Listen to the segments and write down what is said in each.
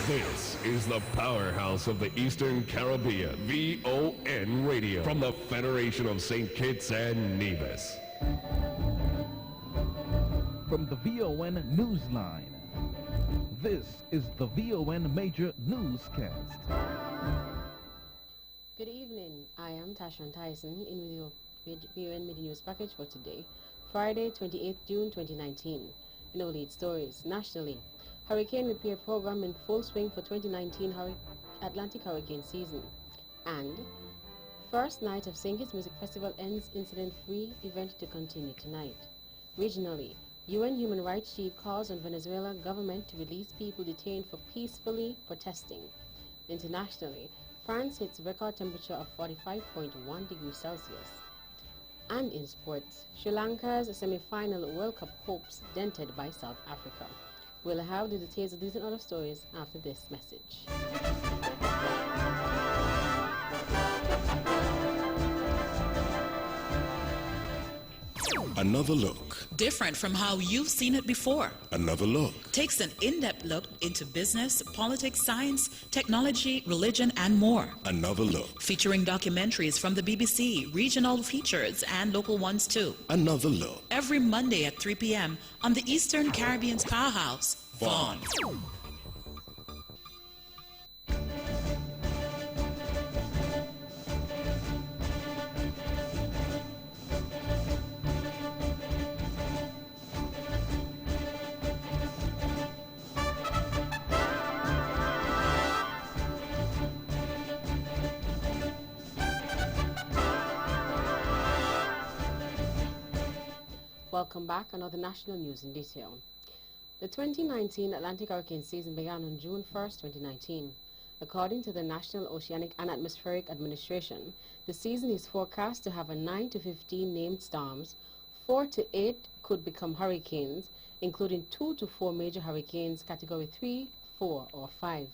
This is the powerhouse of the Eastern Caribbean, VON Radio, from the Federation of St. Kitts and Nevis. From the VON Newsline, this is the VON Major Newscast. Good evening. I am Tashan Tyson in the VON Mid News package for today, Friday, 28th June 2019. In our lead stories, nationally, Hurricane Repair Program in full swing for 2019 Atlantic Hurricane season. And first night of St. Kitts Music Festival ends incident-free, event to continue tonight. Regionally, UN Human Rights Chief calls on Venezuela government to release people detained for peacefully protesting. Internationally, France hits record temperature of 45.1 degrees Celsius. And in sports, Sri Lanka's semi-final World Cup hopes dented by South Africa. We'll have the details of these and other stories after this message. Another look. Different from how you've seen it before. Another look. Takes an in-depth look into business, politics, science, technology, religion, and more. Another look. Featuring documentaries from the BBC, regional features, and local ones too. Another look. Every Monday at 3 p.m. on the Eastern Caribbean's powerhouse, VON. Welcome back. Another national news in detail. The 2019 Atlantic Hurricane season began on June 1st, 2019. According to the National Oceanic and Atmospheric Administration, the season is forecast to have 9 to 15 named storms. 4 to 8 could become hurricanes, including 2 to 4 major hurricanes category 3, 4, or 5.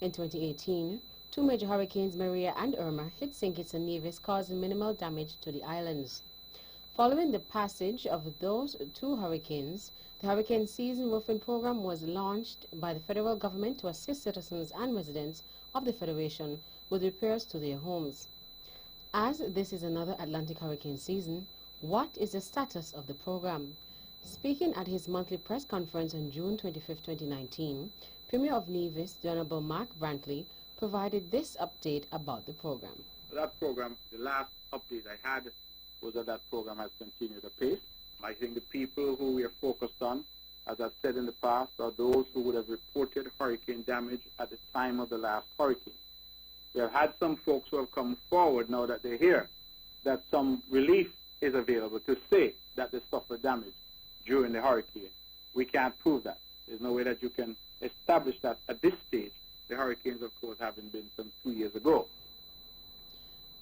In 2018, 2 major hurricanes, Maria and Irma, hit St. Kitts and Nevis, causing minimal damage to the islands. Following the passage of those 2 hurricanes, the hurricane season roofing program was launched by the federal government to assist citizens and residents of the Federation with repairs to their homes. As this is another Atlantic hurricane season, what is the status of the program? Speaking at his monthly press conference on June 25, 2019, Premier of Nevis, the Honorable Mark Brantley, provided this update about the program. That program, the last update I had was that program has continued apace. I think the people who we are focused on, as I've said in the past, are those who would have reported hurricane damage at the time of the last hurricane. We have had some folks who have come forward now that they hear that some relief is available to say that they suffered damage during the hurricane. We can't prove that. There's no way that you can establish that at this stage. The hurricanes, of course, having been some 2 years ago.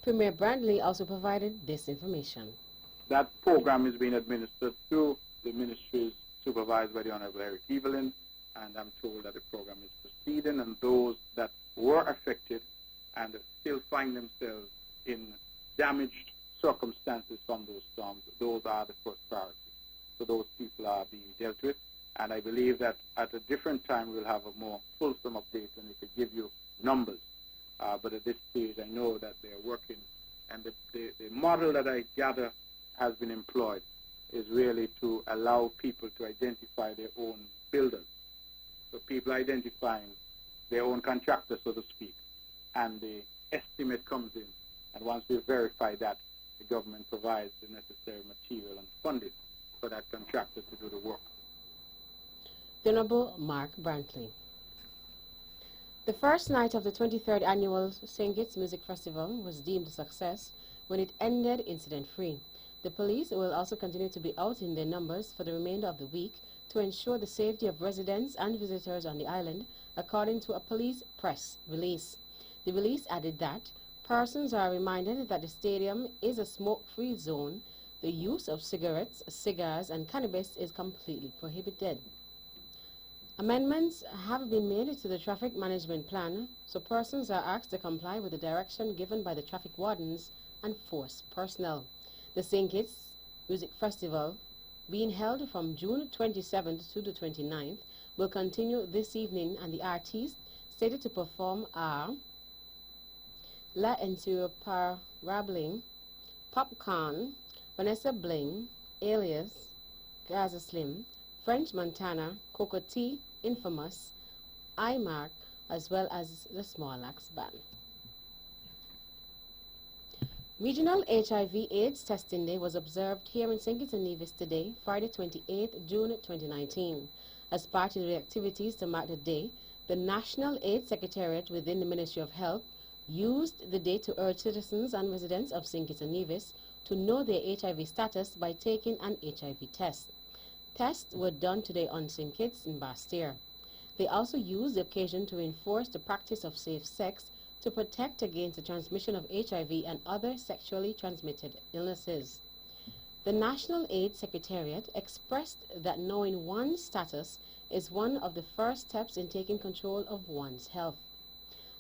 Premier Brantley also provided this information. That program is being administered through the ministries supervised by the Honorable Eric Evelyn, and I'm told that the program is proceeding, and those that were affected and still find themselves in damaged circumstances from those storms, those are the first priority. So those people are being dealt with, and I believe that at a different time we'll have a more fulsome update and we could give you numbers. But at this stage, I know that they're working, and the model that I gather has been employed is really to allow people to identify their own builders. So people identifying their own contractor, so to speak, and the estimate comes in. And once we verify that, the government provides the necessary material and funding for that contractor to do the work. The Honorable Mark Brantley. The first night of the 23rd annual St. Kitts Music Festival was deemed a success when it ended incident-free. The police will also continue to be out in their numbers for the remainder of the week to ensure the safety of residents and visitors on the island, according to a police press release. The release added that persons are reminded that the stadium is a smoke-free zone. The use of cigarettes, cigars, and cannabis is completely prohibited. Amendments have been made to the traffic management plan, so persons are asked to comply with the direction given by the traffic wardens and force personnel. The St. Kitts Music Festival, being held from June 27th to the 29th, will continue this evening, and the artiste slated to perform are La Insuperable, Popcorn, Vanessa Bling, Alias, Gaza Slim, French Montana, Coco T, Infamous, iMark, as well as the Small Axe Band. Regional HIV/AIDS Testing Day was observed here in St. Kitts and Nevis today, Friday 28 June 2019. As part of the activities to mark the day, the National AIDS Secretariat within the Ministry of Health used the day to urge citizens and residents of St. Kitts and Nevis to know their HIV status by taking an HIV test. Tests were done today on St. Kitts and Basseterre. They also used the occasion to enforce the practice of safe sex to protect against the transmission of HIV and other sexually transmitted illnesses. The National AIDS Secretariat expressed that knowing one's status is one of the first steps in taking control of one's health.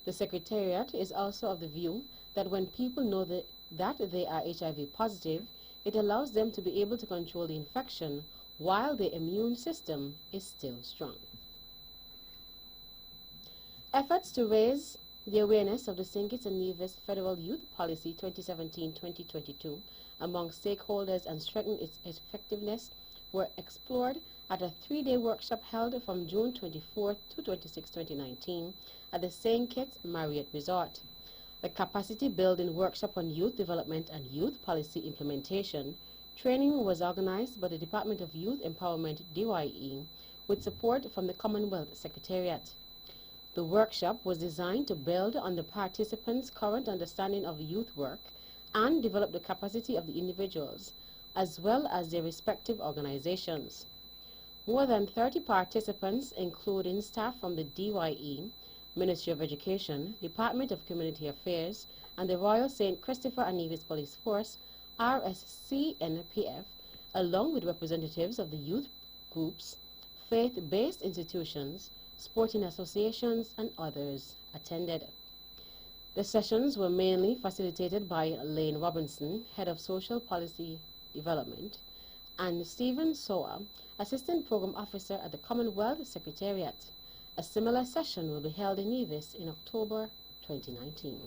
The Secretariat is also of the view that when people know that they are HIV positive, it allows them to be able to control the infection while their immune system is still strong. Efforts to raise the awareness of the St. Kitts and Nevis Federal Youth Policy 2017-2022 among stakeholders and strengthen its effectiveness were explored at a 3-day workshop held from June 24 to 26, 2019 at the St. Kitts Marriott Resort. The capacity building workshop on youth development and youth policy implementation training was organized by the Department of Youth Empowerment DYE with support from the Commonwealth Secretariat. The workshop was designed to build on the participants' current understanding of youth work and develop the capacity of the individuals, as well as their respective organizations. More than 30 participants, including staff from the DYE, Ministry of Education, Department of Community Affairs, and the Royal St. Christopher and Nevis Police Force, RSCNPF, along with representatives of the youth groups, faith-based institutions, sporting associations, and others attended. The sessions were mainly facilitated by Lane Robinson, Head of Social Policy Development, and Stephen Soa, Assistant Program Officer at the Commonwealth Secretariat. A similar session will be held in Nevis in October 2019.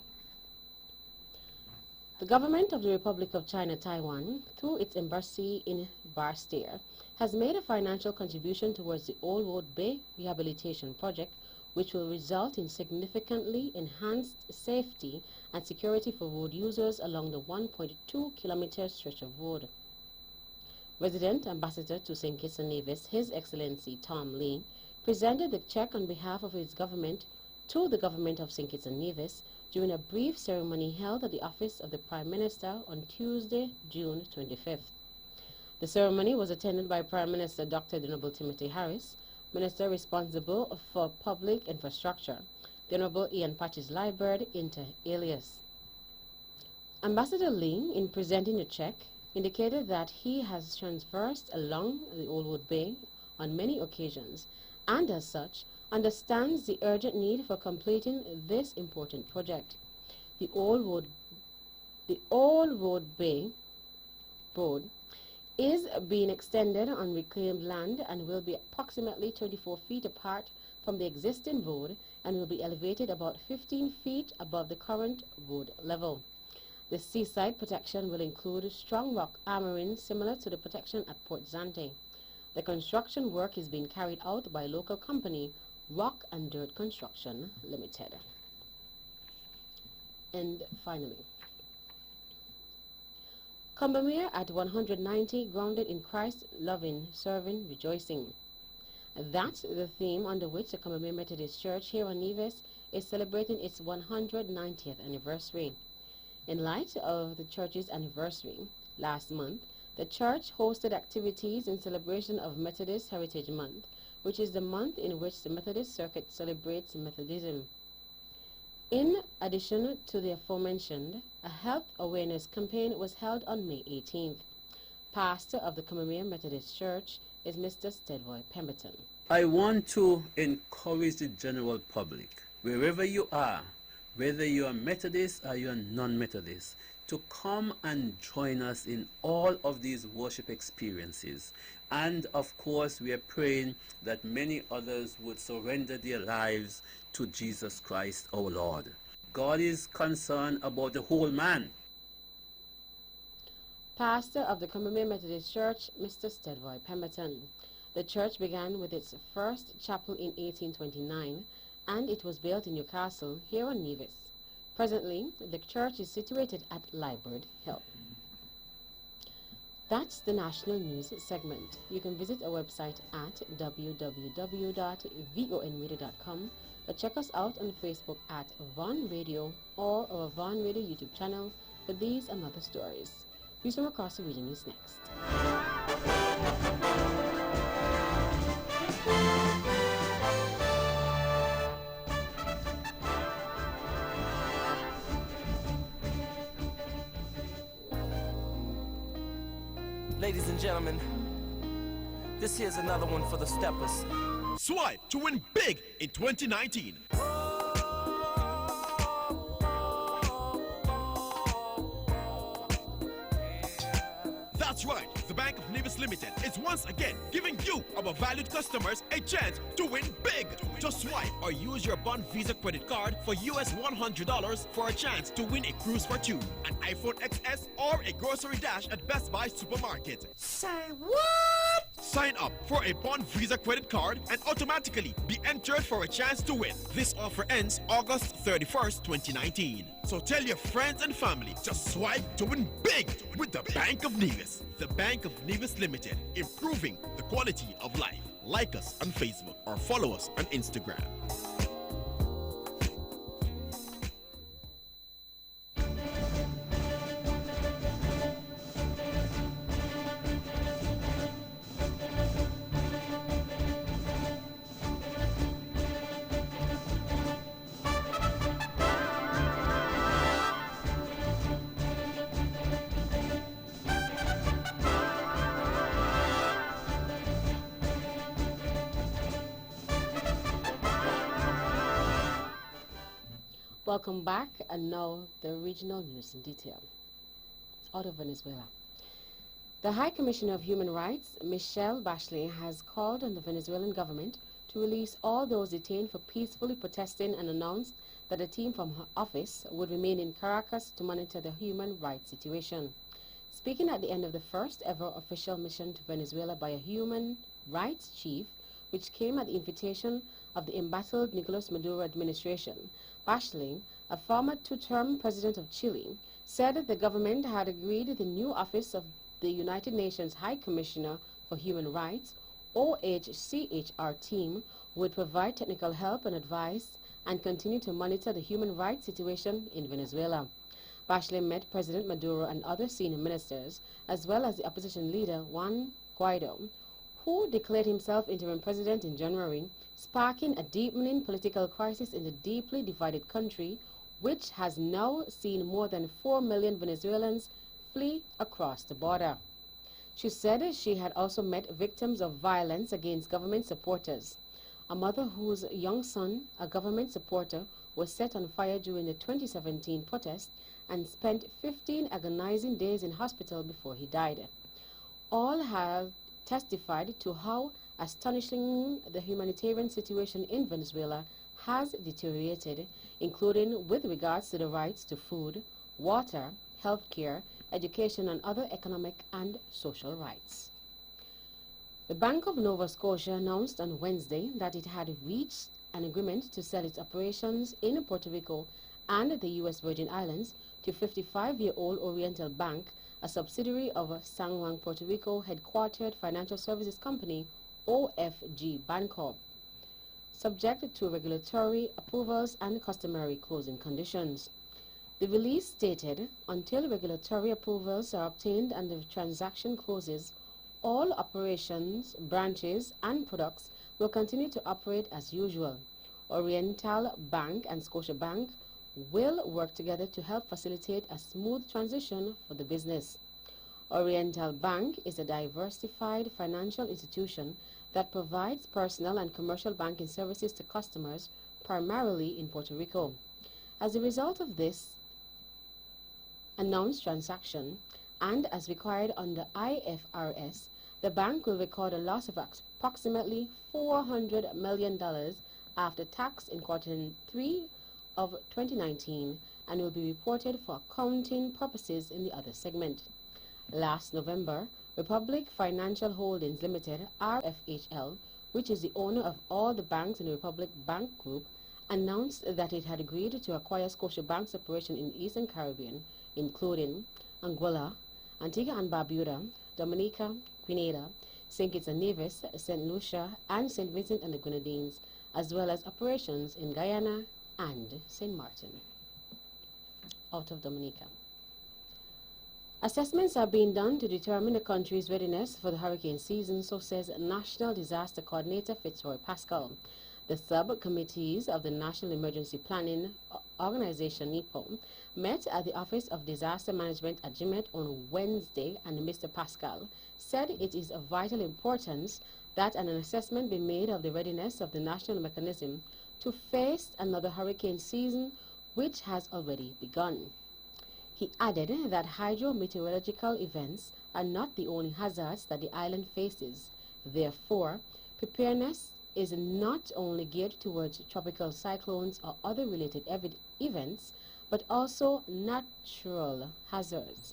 The government of the Republic of China Taiwan, through its embassy in Basseterre, has made a financial contribution towards the Old Road Bay Rehabilitation Project, which will result in significantly enhanced safety and security for road users along the 1.2-kilometer stretch of road. Resident Ambassador to St. Kitts and Nevis, His Excellency Tom Lee, presented the check on behalf of his government to the government of St. Kitts and Nevis during a brief ceremony held at the office of the Prime Minister on Tuesday, June 25th. The ceremony was attended by Prime Minister Dr. Honorable Timothy Harris, Minister responsible for public infrastructure, the Honorable Ian Patches Liburd, inter alias. Ambassador Lee, in presenting the check, indicated that he has traversed along the Old Road Bay on many occasions and, as such, understands the urgent need for completing this important project. The Old Road Bay Road is being extended on reclaimed land and will be approximately 24 feet apart from the existing road and will be elevated about 15 feet above the current road level. The seaside protection will include strong rock armoring similar to the protection at Port Zante. The construction work is being carried out by local company Rock and Dirt Construction Limited. And finally, Combermere at 190, grounded in Christ, loving, serving, rejoicing. That's the theme under which the Combermere Methodist Church here on Nevis is celebrating its 190th anniversary. In light of the church's anniversary, last month, the church hosted activities in celebration of Methodist Heritage Month, which is the month in which the Methodist Circuit celebrates Methodism. In addition to the aforementioned, a health awareness campaign was held on May 18th. Pastor of the Combermere Methodist Church is Mr. Stedroy Pemberton. I want to encourage the general public, wherever you are, whether you are Methodist or you are non-Methodist, to come and join us in all of these worship experiences. And of course, we are praying that many others would surrender their lives to Jesus Christ, our Lord. God is concerned about the whole man. Pastor of the Communion Methodist Church, Mr. Stedroy Pemberton. The church began with its first chapel in 1829, and it was built in Newcastle, here on Nevis. Presently, the church is situated at Liebird Hill. That's the national news segment. You can visit our website at www.vonradio.com or check us out on Facebook at Von Radio or our Von Radio YouTube channel for these and other stories. News from across the region is next. Ladies and gentlemen, this here's another one for the steppers. Swipe to win big in 2019. That's right, the Bank of Nevis Limited is once again giving you, our valued customers, a chance to win big. Just swipe or use your Bond Visa credit card for US $100 for a chance to win a cruise for two, an iPhone XS, or a grocery dash at Best Buy Supermarket. Say what? Sign up for a Bond Visa credit card and automatically be entered for a chance to win. This offer ends August 31st, 2019. So tell your friends and family to swipe to win big with the Bank of Nevis. The Bank of Nevis Limited, improving the quality of life. Like us on Facebook or follow us on Instagram. Welcome back, and now the regional news in detail. Out of Venezuela. The High Commissioner of Human Rights, Michelle Bachelet, has called on the Venezuelan government to release all those detained for peacefully protesting and announced that a team from her office would remain in Caracas to monitor the human rights situation. Speaking at the end of the first ever official mission to Venezuela by a human rights chief, which came at the invitation of the embattled Nicolas Maduro administration, Bachelet, a former two-term president of Chile, said that the government had agreed the new office of the United Nations High Commissioner for Human Rights, OHCHR team, would provide technical help and advice and continue to monitor the human rights situation in Venezuela. Bachelet met President Maduro and other senior ministers, as well as the opposition leader Juan Guaido, who declared himself interim president in January, sparking a deepening political crisis in the deeply divided country, which has now seen more than 4 million Venezuelans flee across the border. She said she had also met victims of violence against government supporters. A mother whose young son, a government supporter, was set on fire during the 2017 protest and spent 15 agonizing days in hospital before he died. All have testified to how astonishing the humanitarian situation in Venezuela has deteriorated, including with regards to the rights to food, water, health care, education, and other economic and social rights. The Bank of Nova Scotia announced on Wednesday that it had reached an agreement to sell its operations in Puerto Rico and the U.S. Virgin Islands to 55-year-old Oriental Bank, a subsidiary of San Juan, Puerto Rico headquartered financial services company OFG Bancorp, subject to regulatory approvals and customary closing conditions. The release stated, until regulatory approvals are obtained and the transaction closes, all operations, branches, and products will continue to operate as usual. Oriental Bank and Scotiabank will work together to help facilitate a smooth transition for the business. Oriental Bank is a diversified financial institution that provides personal and commercial banking services to customers primarily in Puerto Rico. As a result of this, announced transaction, and as required under IFRS, the bank will record a loss of approximately $400 million after tax in Q3 of 2019 and will be reported for accounting purposes in the other segment. Last November, Republic Financial Holdings Limited, RFHL, which is the owner of all the banks in the Republic Bank Group, announced that it had agreed to acquire Scotiabank's operation in the Eastern Caribbean, including Anguilla, Antigua and Barbuda, Dominica, Grenada, St. Kitts and Nevis, St. Lucia, and St. Vincent and the Grenadines, as well as operations in Guyana and St. Martin. Out of Dominica. Assessments are being done to determine the country's readiness for the hurricane season, so says National Disaster Coordinator Fitzroy Pascal. The subcommittees of the National Emergency Planning Organization, NEPO, met at the Office of Disaster Management at JIMET on Wednesday, and Mr. Pascal said it is of vital importance that an assessment be made of the readiness of the national mechanism to face another hurricane season, which has already begun. He added that hydrometeorological events are not the only hazards that the island faces. Therefore, preparedness is not only geared towards tropical cyclones or other related events, but also natural hazards.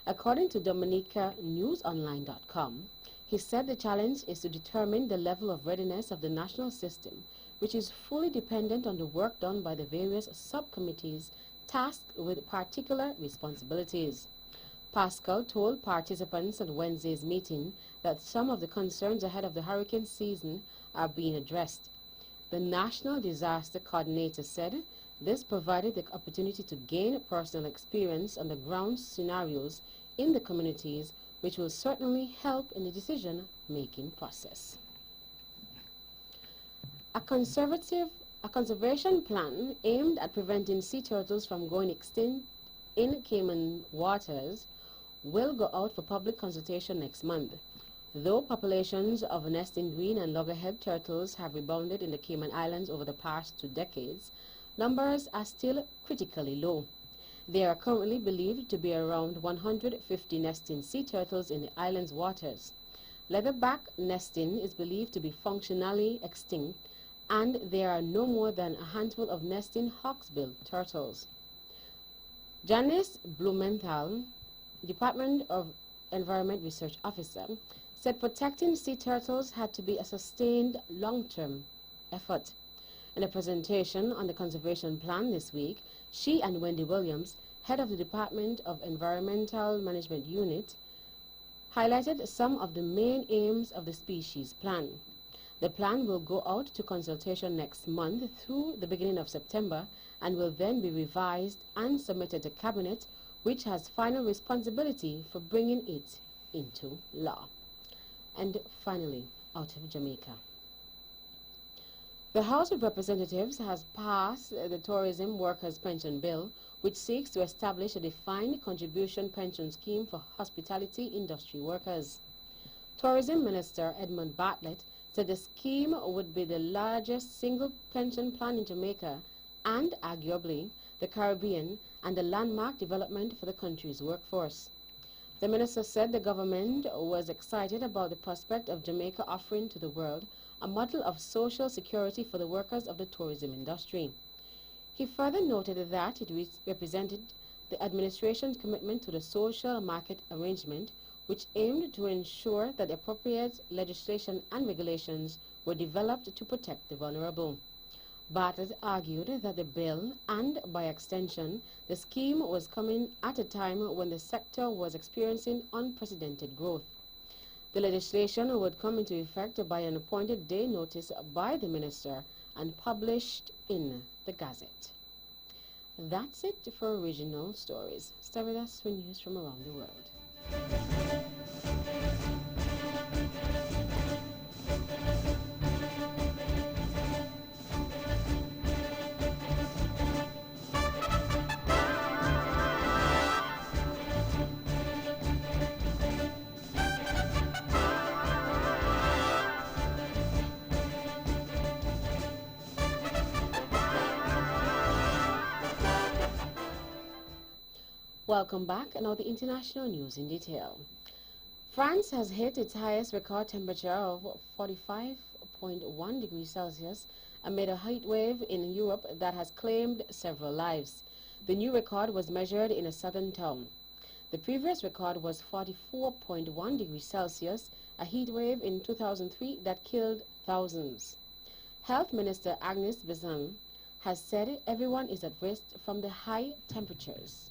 According to DominicaNewsOnline.com, he said the challenge is to determine the level of readiness of the national system, which is fully dependent on the work done by the various subcommittees tasked with particular responsibilities. Pascal told participants at Wednesday's meeting that some of the concerns ahead of the hurricane season are being addressed. The National Disaster Coordinator said this provided the opportunity to gain personal experience on the ground scenarios in the communities, which will certainly help in the decision-making process. A conservation plan aimed at preventing sea turtles from going extinct in Cayman waters will go out for public consultation next month. Though populations of nesting green and loggerhead turtles have rebounded in the Cayman Islands over the past 2 decades, numbers are still critically low. There are currently believed to be around 150 nesting sea turtles in the island's waters. Leatherback nesting is believed to be functionally extinct, and there are no more than a handful of nesting hawksbill turtles. Janice Blumenthal, Department of Environment Research Officer, said protecting sea turtles had to be a sustained long-term effort. In a presentation on the conservation plan this week, she and Wendy Williams, head of the Department of Environmental Management Unit, highlighted some of the main aims of the species plan. The plan will go out to consultation next month through the beginning of September and will then be revised and submitted to Cabinet, which has final responsibility for bringing it into law. And finally, out of Jamaica. The House of Representatives has passed the Tourism Workers' Pension Bill, which seeks to establish a defined contribution pension scheme for hospitality industry workers. Tourism Minister Edmund Bartlett said the scheme would be the largest single pension plan in Jamaica and, arguably, the Caribbean, and a landmark development for the country's workforce. The minister said the government was excited about the prospect of Jamaica offering to the world a model of social security for the workers of the tourism industry. He further noted that it represented the administration's commitment to the social market arrangement, which aimed to ensure that appropriate legislation and regulations were developed to protect the vulnerable. Bartlett argued that the bill, and by extension, the scheme, was coming at a time when the sector was experiencing unprecedented growth. The legislation would come into effect by an appointed day notice by the minister and published in the Gazette. That's it for original stories. Stay with us for news from around the world. Welcome back, and now the international news in detail. France has hit its highest record temperature of 45.1 degrees Celsius amid a heat wave in Europe that has claimed several lives. The new record was measured in a southern town. The previous record was 44.1 degrees Celsius, a heat wave in 2003 that killed thousands. Health Minister Agnès Buzyn has said everyone is at risk from the high temperatures.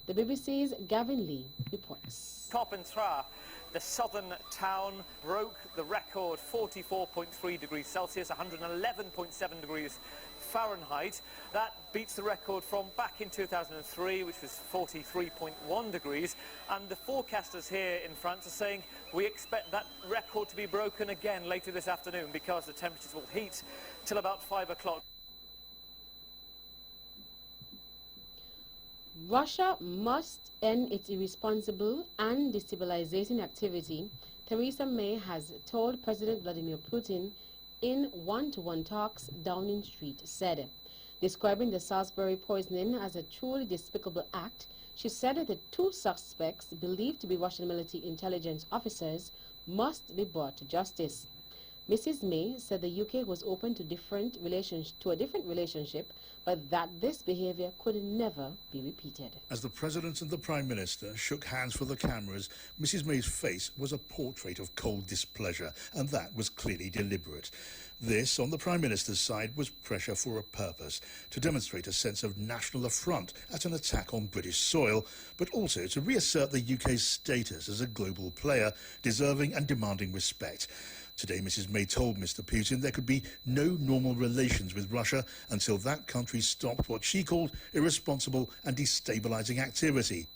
The BBC's Gavin Lee reports. Carpentras, the southern town, broke the record 44.3 degrees Celsius, 111.7 degrees Fahrenheit. That beats the record from back in 2003, which was 43.1 degrees. And the forecasters here in France are saying we expect that record to be broken again later this afternoon because the temperatures will heat till about 5 o'clock. Russia must end its irresponsible and destabilizing activity, Theresa May has told President Vladimir Putin in one-to-one talks, Downing Street said. Describing the Salisbury poisoning as a truly despicable act, she said that the two suspects, believed to be Russian military intelligence officers, must be brought to justice. Mrs. May said the UK was open to a different relationship, but that this behavior could never be repeated. As the President and the Prime Minister shook hands for the cameras, Mrs. May's face was a portrait of cold displeasure, and that was clearly deliberate. This, on the Prime Minister's side, was pressure for a purpose, to demonstrate a sense of national affront at an attack on British soil, but also to reassert the UK's status as a global player, deserving and demanding respect. Today, Mrs. May told Mr. Putin there could be no normal relations with Russia until that country stopped what she called irresponsible and destabilizing activity.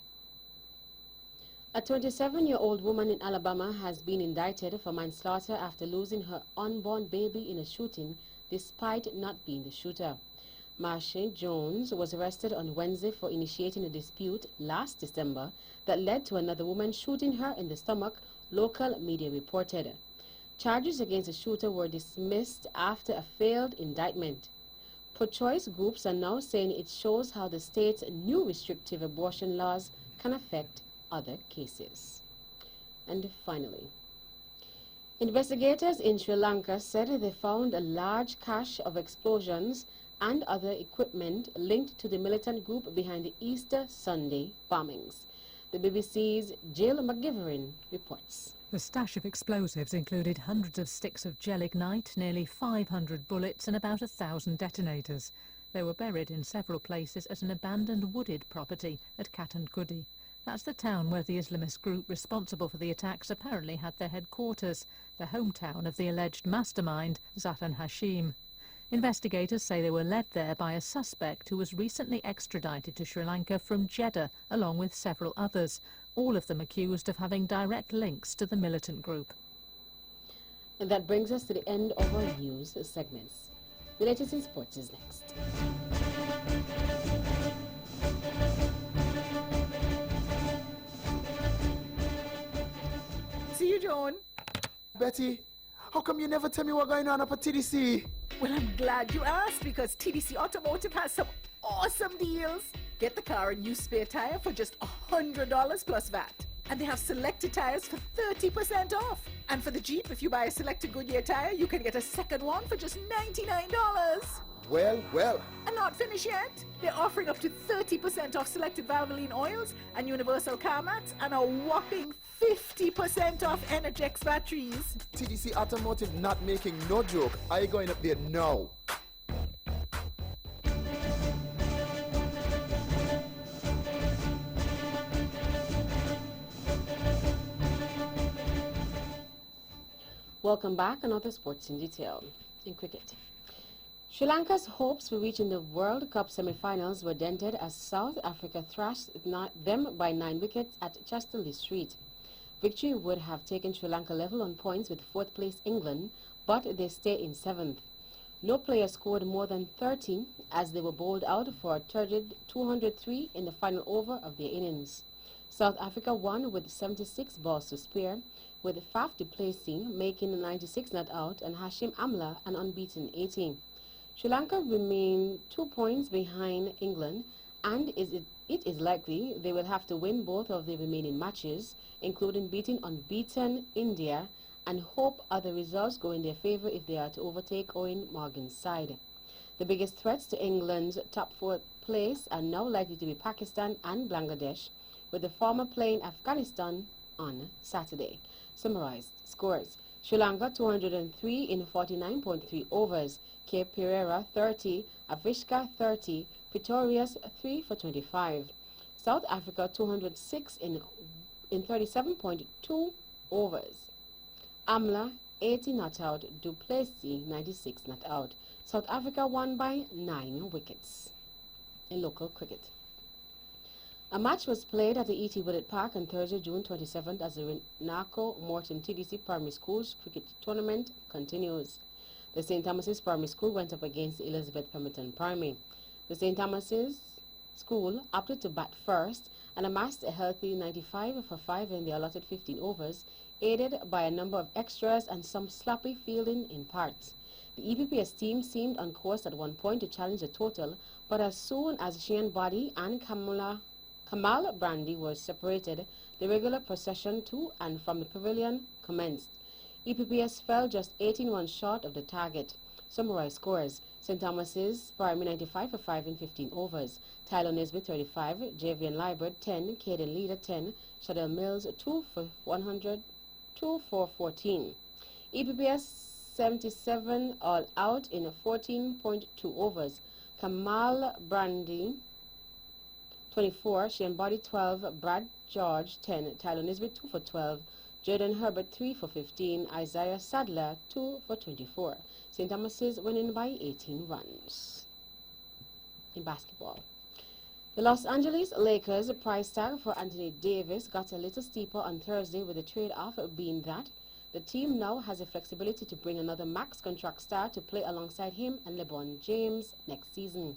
A 27-year-old woman in Alabama has been indicted for manslaughter after losing her unborn baby in a shooting despite not being the shooter. Marsha Jones was arrested on Wednesday for initiating a dispute last December that led to another woman shooting her in the stomach, local media reported. Charges against the shooter were dismissed after a failed indictment. Pro-choice groups are now saying it shows how the state's new restrictive abortion laws can affect other cases. And finally, investigators in Sri Lanka said they found a large cache of explosions and other equipment linked to the militant group behind the Easter Sunday bombings. The BBC's Jill McGivern reports. The stash of explosives included hundreds of sticks of gelignite, nearly 500 bullets and about 1,000 detonators. They were buried in several places at an abandoned wooded property at Katankudi. That's the town where the Islamist group responsible for the attacks apparently had their headquarters, the hometown of the alleged mastermind, Zafan Hashim. Investigators say they were led there by a suspect who was recently extradited to Sri Lanka from Jeddah, along with several others, all of them accused of having direct links to the militant group. And that brings us to the end of our news segments. The latest in sports is next. See you, John. Betty, how come you never tell me what's going on up at TDC? Well, I'm glad you asked because TDC Automotive has some awesome deals. Get the car a new spare tire for just $100 plus VAT. And they have selected tires for 30% off. And for the Jeep, if you buy a selected Goodyear tire, you can get a second one for just $99. Well. And not finished yet. They're offering up to 30% off selected Valvoline oils and universal car mats and a whopping 50% off Energix batteries. TDC Automotive not making no joke. Are you going up there now? Welcome back. Another sports in detail. In cricket, Sri Lanka's hopes for reaching the World Cup semi-finals were dented as South Africa thrashed them by 9 wickets at Chasterley Street. Victory would have taken Sri Lanka level on points with 4th place England, but they stay in 7th. No player scored more than 30 as they were bowled out for a turgid 203 in the final over of their innings. South Africa won with 76 balls to spare, with Faf du Plessis making 96 not out and Hashim Amla an unbeaten 80. Sri Lanka remained 2 points behind England and it is likely they will have to win both of the remaining matches, including beating unbeaten India, and hope other results go in their favour if they are to overtake Owen Morgan's side. The biggest threats to England's top 4 place are now likely to be Pakistan and Bangladesh, with the former playing Afghanistan on Saturday. Summarized scores: Sri Lanka 203 in 49.3 overs, Cape Pereira 30, Avishka 30, Pretorius 3 for 25. South Africa 206 in 37.2 overs. Amla 80 not out, Du Plessis 96 not out. South Africa won by 9 wickets. In local cricket, a match was played at the E.T. Willett Park on Thursday, June 27th, as the Renako Morton TDC Primary Schools cricket tournament continues. The St. Thomas's Primary School went up against the Elizabeth Pemberton Primary. The St. Thomas's School opted to bat first and amassed a healthy 95 for 5 in the allotted 15 overs, aided by a number of extras and some sloppy fielding in parts. The EPPS team seemed on course at one point to challenge the total, but as soon as Sheehan Body and Kamal Brandy were separated, the regular procession to and from the pavilion commenced. EPPS fell just 18 runs short of the target. Summarized scores: St. Thomas's Primary 95 for 5 in 15 overs, Tyler Nisbet 35, Javian Liebert 10, Caden Leader 10, Shadell Mills 2 for 100, 2 for 14. EPPS 77 all out in 14.2 overs. Kamal Brandy 24, Shane Body 12, Brad George 10, Tyler Nisbet 2 for 12, Jordan Herbert 3 for 15, Isaiah Sadler 2 for 24. St. Thomas's winning by 18 runs. In basketball, the Los Angeles Lakers price tag for Anthony Davis got a little steeper on Thursday, with the trade-off being that the team now has the flexibility to bring another max contract star to play alongside him and LeBron James next season.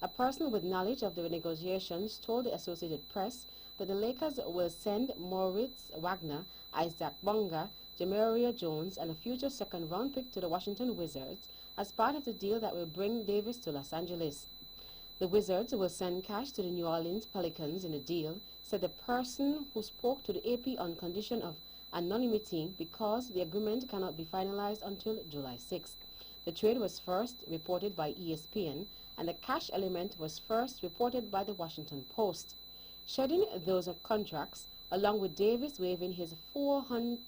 A person with knowledge of the negotiations told the Associated Press that the Lakers will send Moritz Wagner, Isaac Bonga, Jamaria Jones, and a future second-round pick to the Washington Wizards as part of the deal that will bring Davis to Los Angeles. The Wizards will send cash to the New Orleans Pelicans in the deal, said the person who spoke to the AP on condition of anonymity because the agreement cannot be finalized until July 6th. The trade was first reported by ESPN, and the cash element was first reported by the Washington Post. Shedding those contracts, along with Davis waiving his $4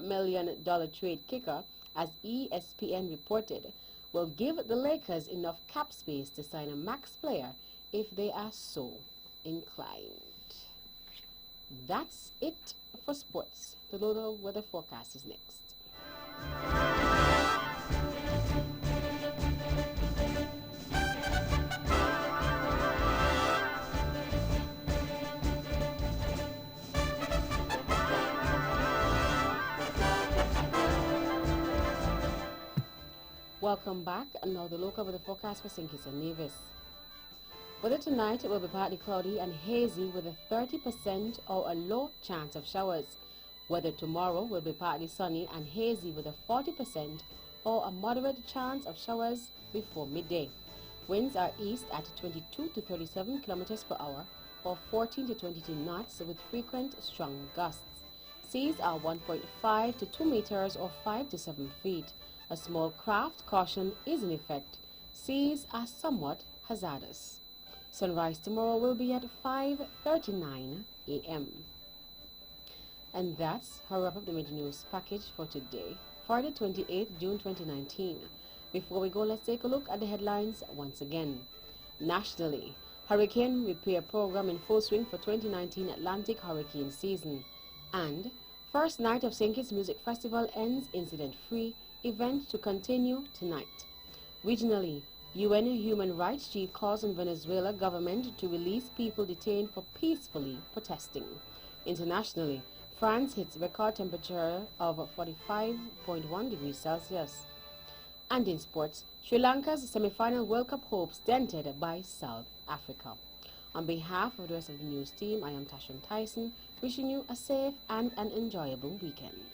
million trade kicker, as ESPN reported, will give the Lakers enough cap space to sign a max player if they are so inclined. That's it for sports. The local weather forecast is next. Welcome back, and now the local weather forecast for St. Kitts and Nevis. Weather tonight will be partly cloudy and hazy with a 30% or a low chance of showers. Weather tomorrow will be partly sunny and hazy with a 40% or a moderate chance of showers before midday. Winds are east at 22 to 37 kilometers per hour or 14 to 22 knots with frequent strong gusts. Seas are 1.5 to 2 meters or 5 to 7 feet. A small craft caution is in effect. Seas are somewhat hazardous. Sunrise tomorrow will be at 5:39 a.m. And that's how we wrap up the major news package for today, Friday 28th June 2019. Before we go, let's take a look at the headlines once again. Nationally, Hurricane Repair Program in full swing for 2019 Atlantic hurricane season. And first night of St. Kitts Music Festival ends incident-free, event to continue tonight. Regionally, UN Human Rights Chief calls on Venezuela government to release people detained for peacefully protesting. Internationally, France hits record temperature of 45.1 degrees Celsius. And in sports, Sri Lanka's semi-final World Cup hopes dented by South Africa. On behalf of the rest of the news team, I am Tashan Tyson, wishing you a safe and an enjoyable weekend.